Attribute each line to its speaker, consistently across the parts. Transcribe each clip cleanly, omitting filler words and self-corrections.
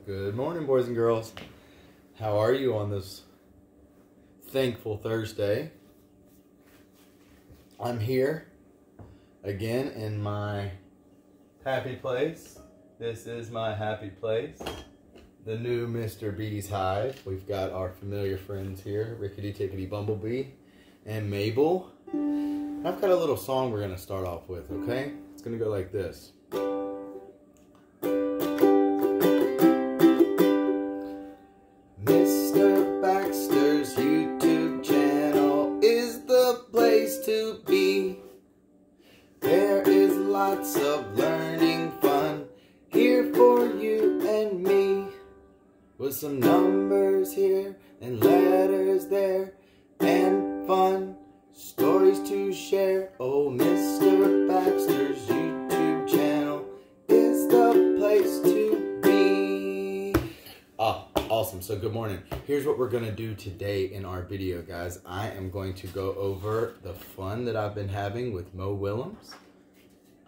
Speaker 1: Good morning, boys and girls. How are you on this thankful Thursday? I'm here again in my happy place. This is my happy place. The new Mr. B's Hive. We've got our familiar friends here, Rickety Tickety Bumblebee and Mabel. I've got a little song we're going to start off with, okay? It's going to go like this. Mr. Baxter's YouTube channel is the place to be. There is lots of learning fun here for you and me. With some numbers here and letters there and fun stories to share. Oh, Mr. Baxter's YouTube channel is the place to be. Awesome. So good morning. Here's what we're going to do today in our video, guys. I am going to go over the fun that I've been having with Mo Willems.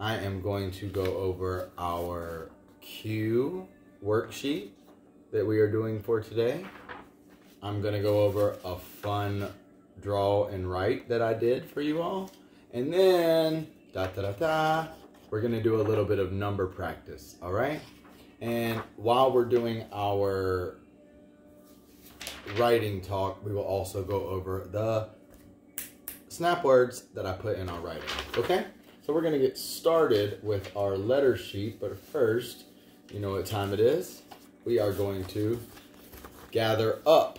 Speaker 1: I am going to go over our Q worksheet that we are doing for today. I'm going to go over a fun draw and write that I did for you all. And then, we're going to do a little bit of number practice, all right? And while we're doing our writing talk, we will also go over the snap words that I put in our writing, okay? So we're going to get started with our letter sheet, but first, you know what time it is. We are going to gather up.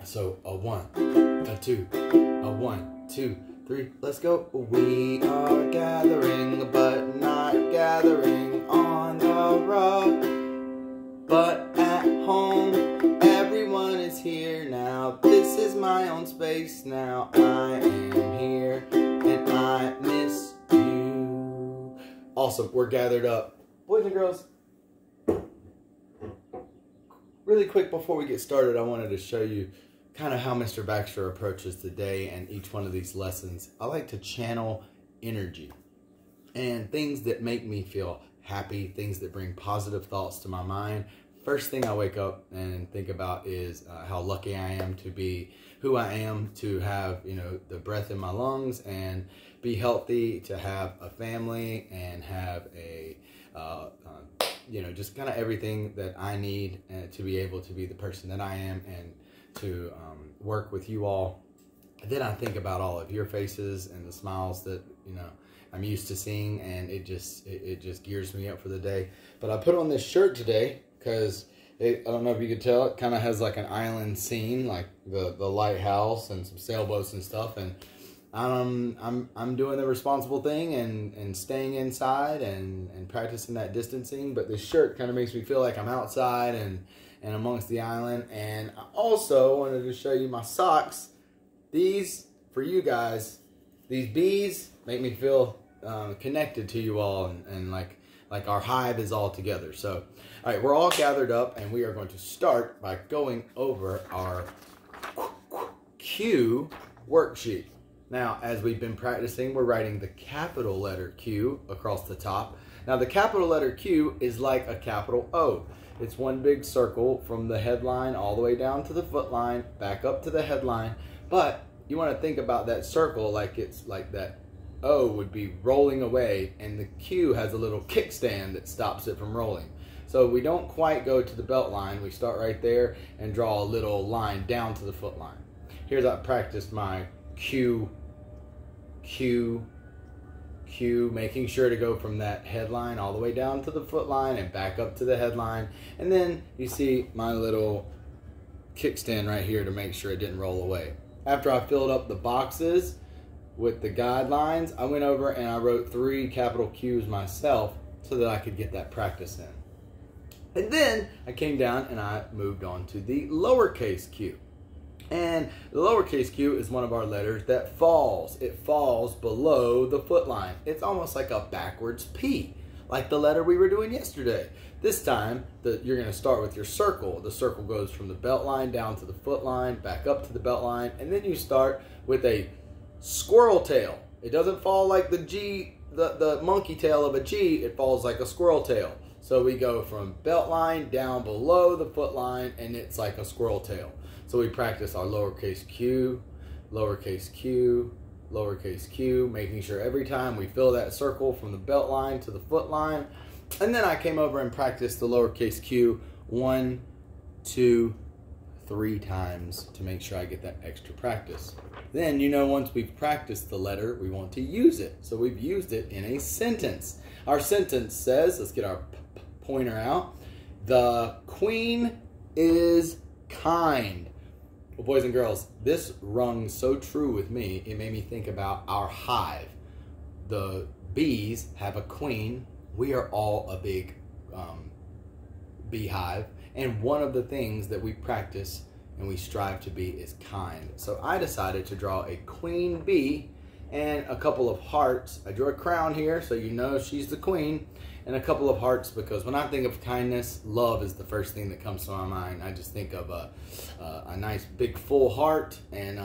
Speaker 1: So a 1, a 2, a 1, 2, 3, let's go. We are gathering, but not gathering on the rug, but at home. Everyone is here now. This is my own space now. I am here and I miss you. Awesome, we're gathered up. Boys and girls, really quick before we get started, I wanted to show you kind of how Mr. Baxter approaches the day and each one of these lessons. I like to channel energy and things that make me feel happy, things that bring positive thoughts to my mind. First thing I wake up and think about is how lucky I am to be who I am, to have, you know, the breath in my lungs and be healthy, to have a family and have a, you know, just kind of everything that I need to be able to be the person that I am and to work with you all. Then I think about all of your faces and the smiles that, you know, I'm used to seeing, and it just gears me up for the day. But I put on this shirt today because I don't know if you could tell, it kind of has like an island scene, like the lighthouse and some sailboats and stuff. And I'm doing the responsible thing and staying inside and practicing that distancing. But this shirt kind of makes me feel like I'm outside and amongst the island. And I also wanted to show you my socks. These, for you guys, these bees make me feel connected to you all, and like our hive is all together. So, all right, we're all gathered up, and we are going to start by going over our Q worksheet. Now, as we've been practicing, we're writing the capital letter Q across the top. Now, the capital letter Q is like a capital O. It's one big circle from the headline all the way down to the foot line, back up to the headline. But you want to think about that circle like it's like that O would be rolling away, and the Q has a little kickstand that stops it from rolling. So we don't quite go to the belt line. We start right there and draw a little line down to the foot line. Here's how I practiced my Q, making sure to go from that headline all the way down to the foot line and back up to the headline. And then you see my little kickstand right here to make sure it didn't roll away. After I filled up the boxes with the guidelines, I went over and I wrote 3 capital Q's myself so that I could get that practice in. And then I came down and I moved on to the lowercase q. And the lowercase q is one of our letters that falls. It falls below the foot line. It's almost like a backwards P, like the letter we were doing yesterday. This time, you're going to start with your circle. The circle goes from the belt line down to the foot line, back up to the belt line, and then you start with a squirrel tail. It doesn't fall like the G, the monkey tail of a G. It falls like a squirrel tail. So we go from belt line down below the foot line, and it's like a squirrel tail. So we practice our lowercase q, lowercase q, lowercase q, making sure every time we fill that circle from the belt line to the foot line. And then I came over and practiced the lowercase q 1, 2, 3 times to make sure I get that extra practice. Then, once we've practiced the letter, we want to use it. So we've used it in a sentence. Our sentence says, let's get our pointer out, the queen is kind. Well, boys and girls, this rung so true with me, it made me think about our hive. The bees have a queen. We are all a big beehive. And one of the things that we practice and we strive to be is kind. So I decided to draw a queen bee and a couple of hearts. I drew a crown here so she's the queen, and a couple of hearts because when I think of kindness, love is the first thing that comes to my mind. I just think of a nice big full heart, and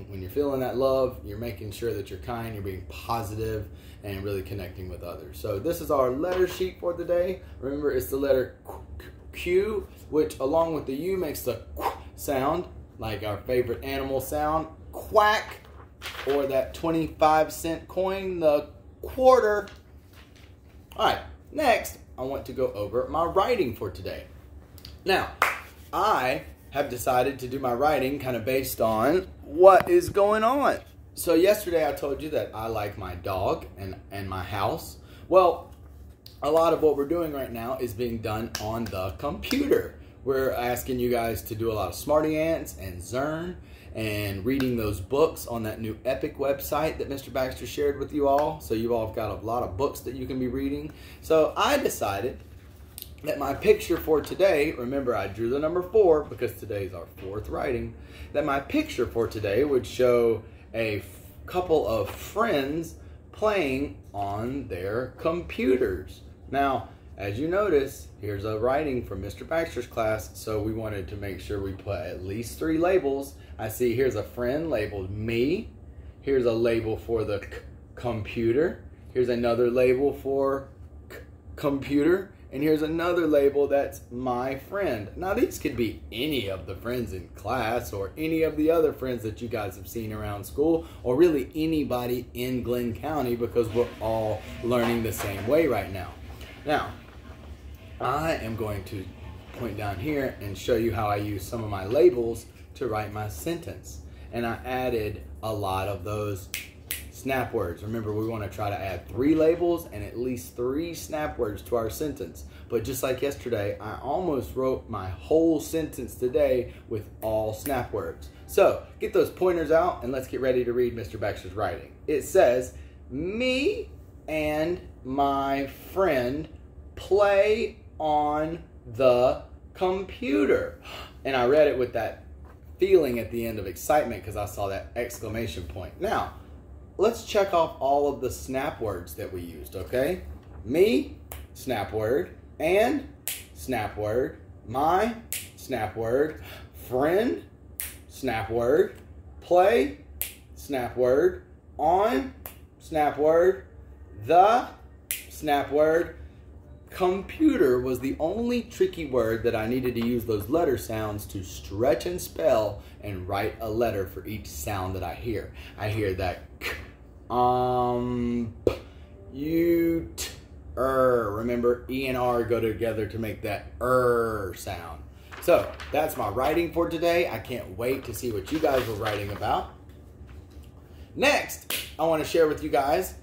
Speaker 1: when you're feeling that love, you're making sure that you're kind, you're being positive, and really connecting with others. So this is our letter sheet for today. Remember, it's the letter Q, which along with the U makes the sound, like our favorite animal sound, quack, or that 25-cent coin, the quarter. All right, next, I want to go over my writing for today. Now, I have decided to do my writing kind of based on what is going on. So yesterday I told you that I like my dog and my house. Well, a lot of what we're doing right now is being done on the computer. We're asking you guys to do a lot of Smarty Ants and Zern and reading those books on that new Epic website that Mr. Baxter shared with you all. So you all have got a lot of books that you can be reading. So I decided that my picture for today, remember I drew the number 4 because today's our 4th writing, that my picture for today would show a couple of friends playing on their computers. Now, as you notice, here's a writing from Mr. Baxter's class, so we wanted to make sure we put at least 3 labels. I see here's a friend labeled me. Here's a label for the computer. Here's another label for computer. And here's another label that's my friend. Now, these could be any of the friends in class or any of the other friends that you guys have seen around school, or really anybody in Glenn County, because we're all learning the same way right now. Now, I am going to point down here and show you how I use some of my labels to write my sentence. And I added a lot of those snap words. Remember, we want to try to add 3 labels and at least 3 snap words to our sentence. But just like yesterday, I almost wrote my whole sentence today with all snap words. So get those pointers out and let's get ready to read Mr. Baxter's writing. It says, me and my friend play on the computer. And I read it with that feeling at the end of excitement because I saw that exclamation point. Now, let's check off all of the snap words that we used, okay? Me, snap word, and snap word, my, snap word, friend, snap word, play, snap word, on, snap word, the, snap word. Computer was the only tricky word that I needed to use those letter sounds to stretch and spell and write a letter for each sound that I hear. I hear that k, u, t, remember, E and R go together to make that sound. So that's my writing for today. I can't wait to see what you guys were writing about. Next, I want to share with you guys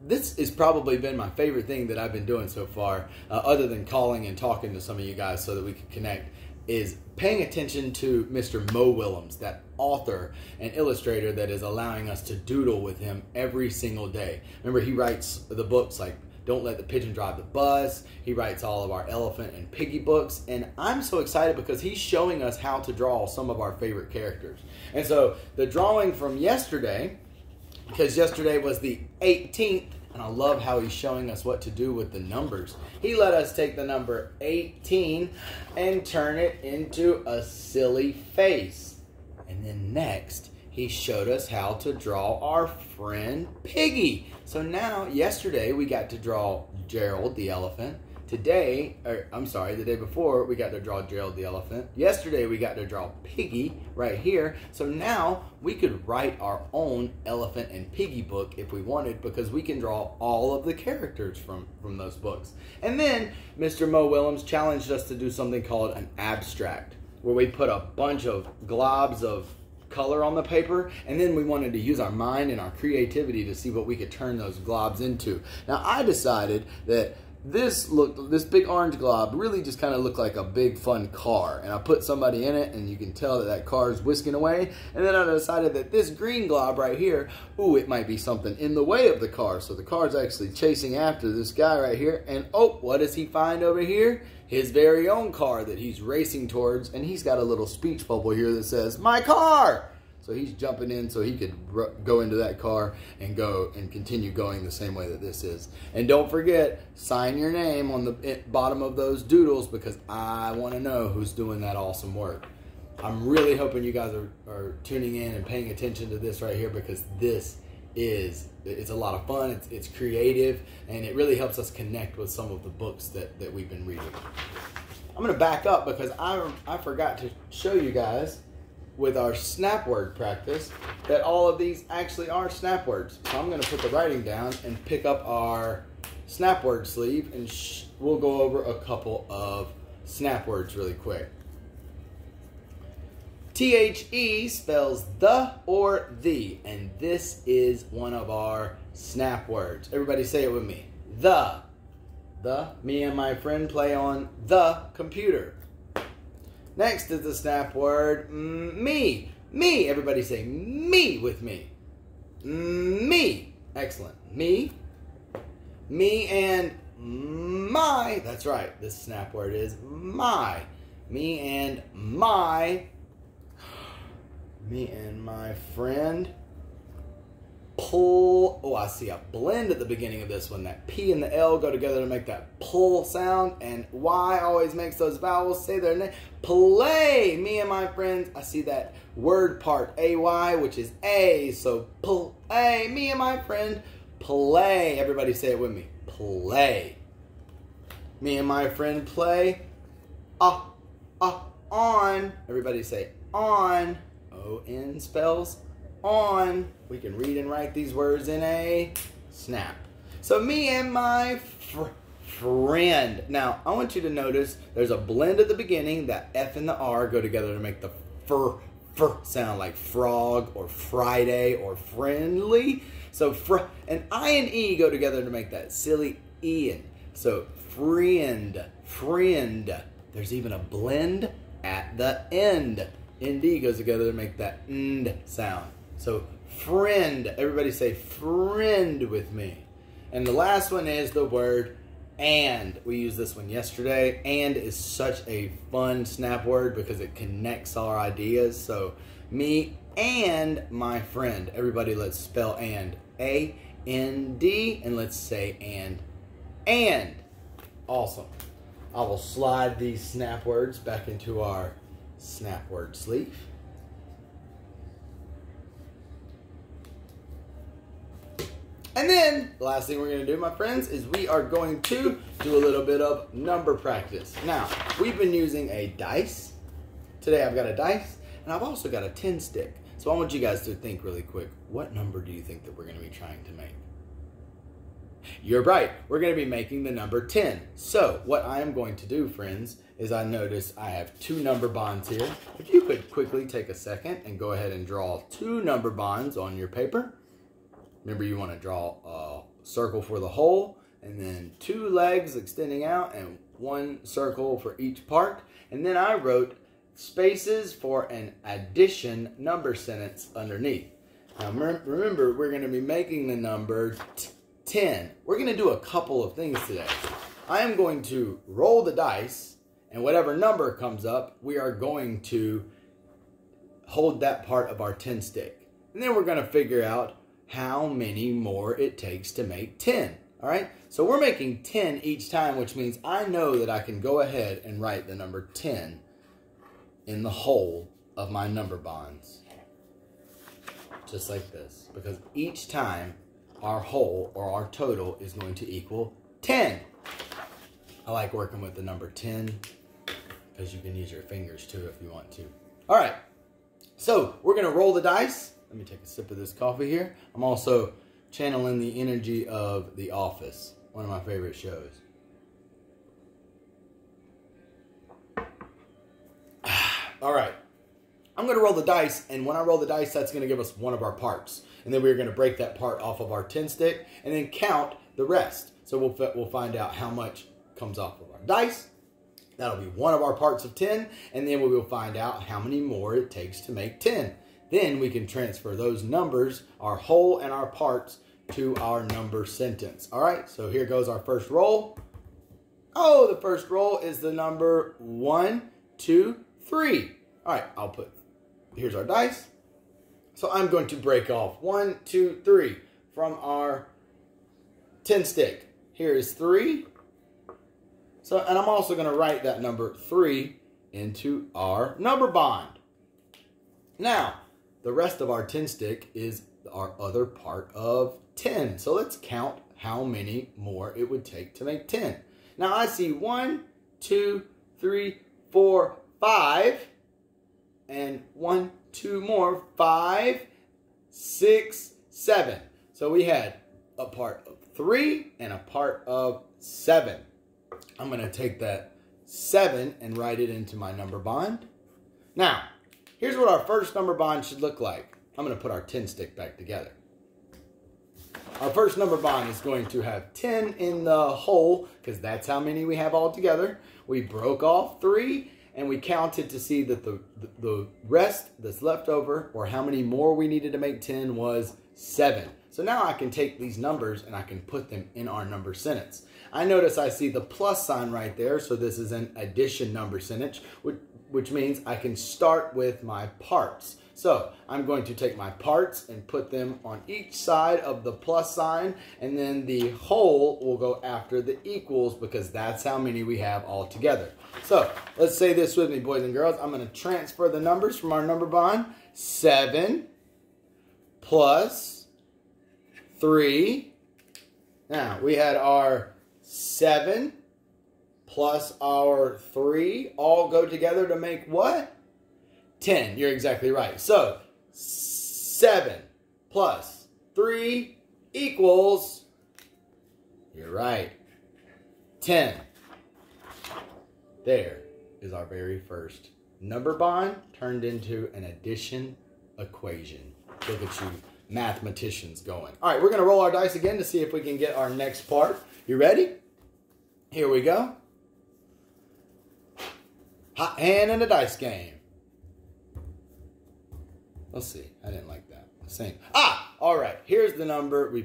Speaker 1: this has probably been my favorite thing that I've been doing so far, other than calling and talking to some of you guys so that we can connect, is paying attention to Mr. Mo Willems, that author and illustrator that is allowing us to doodle with him every single day. Remember, he writes the books like Don't Let the Pigeon Drive the Bus. He writes all of our Elephant and Piggy books. And I'm so excited because he's showing us how to draw some of our favorite characters. And so the drawing from yesterday, because yesterday was the 18th, and I love how he's showing us what to do with the numbers. He let us take the number 18 and turn it into a silly face. And then next, he showed us how to draw our friend Piggy. So now, yesterday, we got to draw Gerald the elephant. Today, or I'm sorry, the day before, we got to draw Gerald the elephant. Yesterday, we got to draw Piggy right here. So now we could write our own elephant and piggy book if we wanted, because we can draw all of the characters from those books. And then Mr. Mo Willems challenged us to do something called an abstract, where we put a bunch of globs of color on the paper, and then we wanted to use our mind and our creativity to see what we could turn those globs into. Now I decided that this big orange glob really just kind of looked like a big fun car, and I put somebody in it, and you can tell that that car is whisking away. And then I decided that this green glob right here, ooh, it might be something in the way of the car. So the car's actually chasing after this guy right here, and oh, what does he find over here? His very own car that he's racing towards, and he's got a little speech bubble here that says, "My car!" So he's jumping in so he could go into that car and go and continue going the same way that this is. And don't forget, sign your name on the bottom of those doodles, because I want to know who's doing that awesome work. I'm really hoping you guys are tuning in and paying attention to this right here, because it's a lot of fun, it's creative, and it really helps us connect with some of the books that we've been reading. I'm going to back up because I forgot to show you guys with our snap word practice that all of these actually are snap words. So I'm going to put the writing down and pick up our snap word sleeve, and we'll go over a couple of snap words really quick. THE spells the or the, and this is one of our snap words. Everybody say it with me. The. Me and my friend play on the computer. Next is the snap word me. Me. Everybody say me with me. Me. Excellent. Me. Me and my. That's right. This snap word is my. Me and my. Me and my friend. Pull. Oh, I see a blend at the beginning of this one. That P and the L go together to make that pull sound, and Y always makes those vowels say their name. Play. Me and my friends. I see that word part, AY, which is A. So play. Me and my friend play. Everybody say it with me. Play. Me and my friend play. On. Everybody say on. O-N spells on. We can read and write these words in a snap. So me and my friend. Now, I want you to notice there's a blend at the beginning. That F and the R go together to make the fr sound, like frog or Friday or friendly. So and I and E go together to make that silly Ian. So friend. There's even a blend at the end. ND goes together to make that ND sound. So friend. Everybody say friend with me. And the last one is the word and. We used this one yesterday. And is such a fun snap word because it connects our ideas. So me and my friend. Everybody, let's spell and. A-N-D. And let's say and. And. Awesome. I will slide these snap words back into our snap word sleeve. And then, the last thing we're going to do, my friends, is we are going to do a little bit of number practice. Now, we've been using a dice. Today I've got a dice, and I've also got a 10 stick. So I want you guys to think really quick, what number do you think that we're going to be trying to make? You're right, we're going to be making the number 10. So, what I am going to do, friends, is I notice I have 2 number bonds here. If you could quickly take a second and go ahead and draw 2 number bonds on your paper. Remember, you want to draw a circle for the whole, and then 2 legs extending out, and 1 circle for each part. And then I wrote spaces for an addition number sentence underneath. Now, remember, we're going to be making the number 10. We're going to do a couple of things today. I am going to roll the dice, and whatever number comes up, we are going to hold that part of our 10 stick. And then we're going to figure out how many more it takes to make 10. All right? So we're making 10 each time, which means I know that I can go ahead and write the number 10 in the whole of my number bonds. Just like this. Because each time our whole or our total is going to equal 10. I like working with the number 10 because you can use your fingers too if you want to. All right, so we're gonna roll the dice. Let me take a sip of this coffee here. I'm also channeling the energy of The Office, one of my favorite shows. All right, I'm gonna roll the dice, and when I roll the dice, that's gonna give us one of our parts. And then we're gonna break that part off of our 10 stick and then count the rest. So we'll find out how much comes off of our dice. That'll be one of our parts of 10, and then we will find out how many more it takes to make 10. Then we can transfer those numbers, our whole and our parts, to our number sentence. All right, so here goes our first roll. Oh, the first roll is the number 1, 2, 3. All right, here's our dice. So I'm going to break off 1, 2, 3 from our 10 stick. Here is 3. And I'm also going to write that number 3 into our number bond. Now, the rest of our 10 stick is our other part of 10. So let's count how many more it would take to make 10. Now I see 1, 2, 3, 4, 5. And 1, 2 more. 5, 6, 7. So we had a part of 3 and a part of 7. I'm going to take that 7 and write it into my number bond. Now, here's what our first number bond should look like. I'm going to put our 10 stick back together. Our first number bond is going to have 10 in the whole, because that's how many we have all together. We broke off 3, and we counted to see that the rest that's left over, or how many more we needed to make 10, was 7. So now I can take these numbers and I can put them in our number sentence. I notice I see the plus sign right there, so this is an addition number sentence, which means I can start with my parts. So I'm going to take my parts and put them on each side of the plus sign, and then the whole will go after the equals, because that's how many we have all together. So let's say this with me, boys and girls. I'm going to transfer the numbers from our number bond. 7 plus 3. Now we had our 7 plus our 3 all go together to make what? 10. You're exactly right. So 7 plus 3 equals, you're right, 10. There is our very first number bond turned into an addition equation. Look at you mathematicians going. All right, we're going to roll our dice again to see if we can get our next part. You ready? Here we go. Hot hand in the dice game. Let's see. I didn't like that. Same. All right. Here's the number.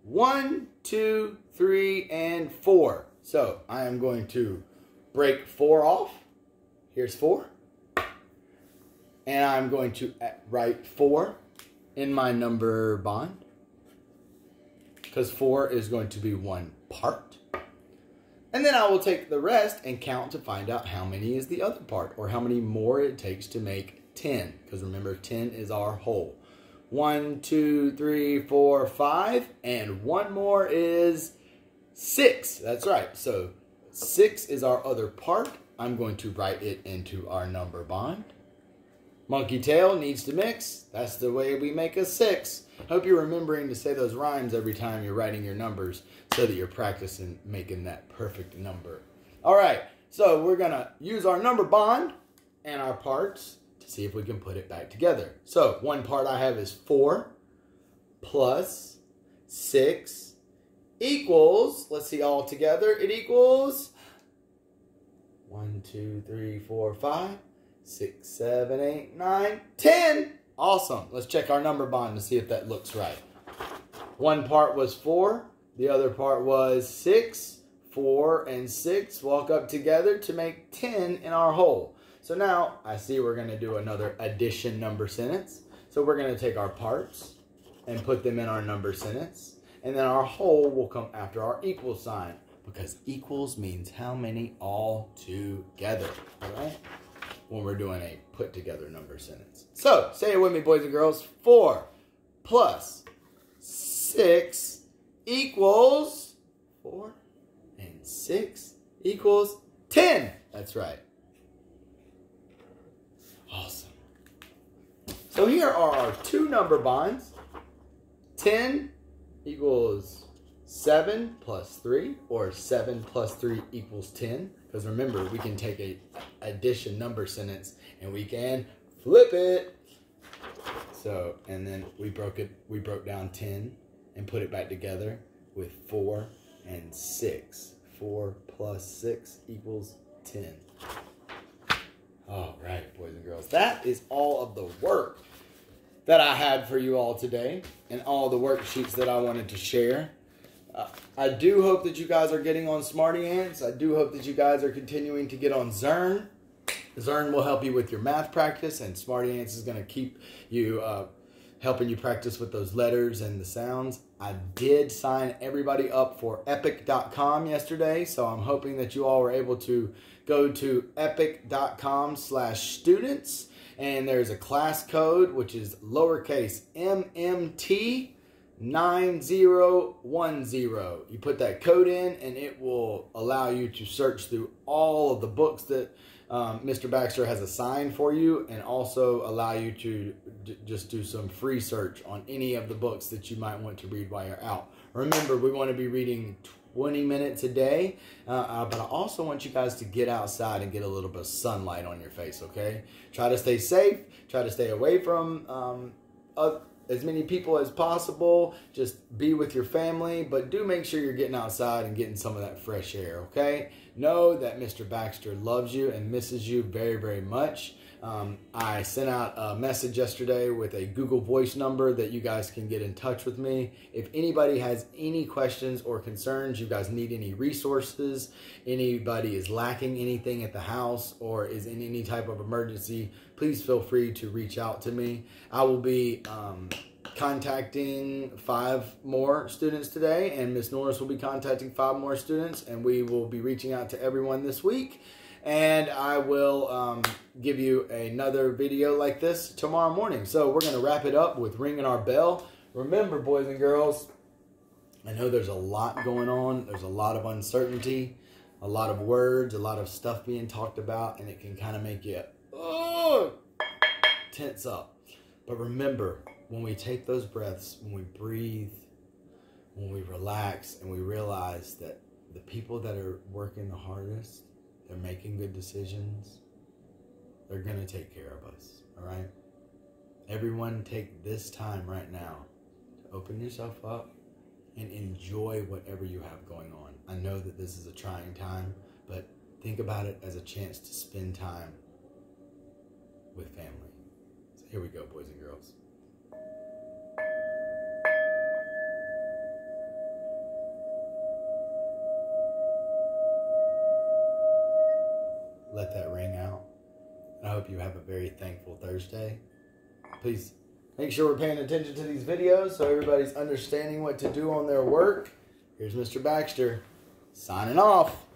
Speaker 1: 1, 2, 3, and 4. So I am going to break 4 off. Here's 4. And I'm going to write 4 in my number bond, because 4 is going to be one part. And then I will take the rest and count to find out how many is the other part, or how many more it takes to make 10. Because remember, 10 is our whole. 1, 2, 3, 4, 5. And one more is 6. That's right. So 6 is our other part. I'm going to write it into our number bond. Monkey tail needs to mix. That's the way we make a 6. Hope you're remembering to say those rhymes every time you're writing your numbers, so that you're practicing making that perfect number. All right, so we're going to use our number bond and our parts to see if we can put it back together. So one part I have is 4 plus 6 equals, let's see all together, it equals 1, 2, 3, 4, 5, 6, 7, 8, 9, 10. Awesome. Let's check our number bond to see if that looks right. One part was 4. The other part was 6. 4 and 6 walk up together to make 10 in our whole. So now I see we're going to do another addition number sentence. So we're going to take our parts and put them in our number sentence. And then our whole will come after our equal sign, because equals means how many all together. All right? When we're doing a put together number sentence. So say it with me, boys and girls. 4 plus 6 equals 4 and 6 equals 10. That's right. Awesome. So here are our two number bonds. 10 equals 7 plus 3, or 7 plus 3 equals 10. Because remember, we can take a addition number sentence and we can flip it. So, and then we broke down 10 and put it back together with 4 and 6. 4 plus 6 equals 10. All right, boys and girls. That is all of the work that I had for you all today and all the worksheets that I wanted to share. I do hope that you guys are getting on Smarty Ants. I do hope that you guys are continuing to get on Zearn. Zearn will help you with your math practice, and Smarty Ants is going to keep you helping you practice with those letters and the sounds. I did sign everybody up for epic.com yesterday, so I'm hoping that you all were able to go to epic.com/students, and there's a class code, which is lowercase MMT 9010. You put that code in and it will allow you to search through all of the books that Mr. Baxter has assigned for you, and also allow you to just do some free search on any of the books that you might want to read while you're out. Remember, we want to be reading 20 minutes a day, but I also want you guys to get outside and get a little bit of sunlight on your face, okay? Try to stay safe. Try to stay away from as many people as possible. Just be with your family, but do make sure you're getting outside and getting some of that fresh air, okay? Know that Mr. Baxter loves you and misses you very, very much. I sent out a message yesterday with a Google Voice number that you guys can get in touch with me. If anybody has any questions or concerns, you guys need any resources, anybody is lacking anything at the house or is in any type of emergency, please feel free to reach out to me. I will be contacting 5 more students today, and Miss Norris will be contacting 5 more students, and we will be reaching out to everyone this week. And I will give you another video like this tomorrow morning. So we're going to wrap it up with ringing our bell. Remember, boys and girls, I know there's a lot going on. There's a lot of uncertainty, a lot of words, a lot of stuff being talked about, and it can kind of make you tense up. But remember, when we take those breaths, when we breathe, when we relax, and we realize that the people that are working the hardest, they're making good decisions, they're going to take care of us, all right? Everyone take this time right now to open yourself up and enjoy whatever you have going on. I know that this is a trying time, but think about it as a chance to spend time with family. So here we go, boys and girls. Let that ring out. I hope you have a very thankful Thursday. Please make sure we're paying attention to these videos so everybody's understanding what to do on their work. Here's Mr. Baxter signing off.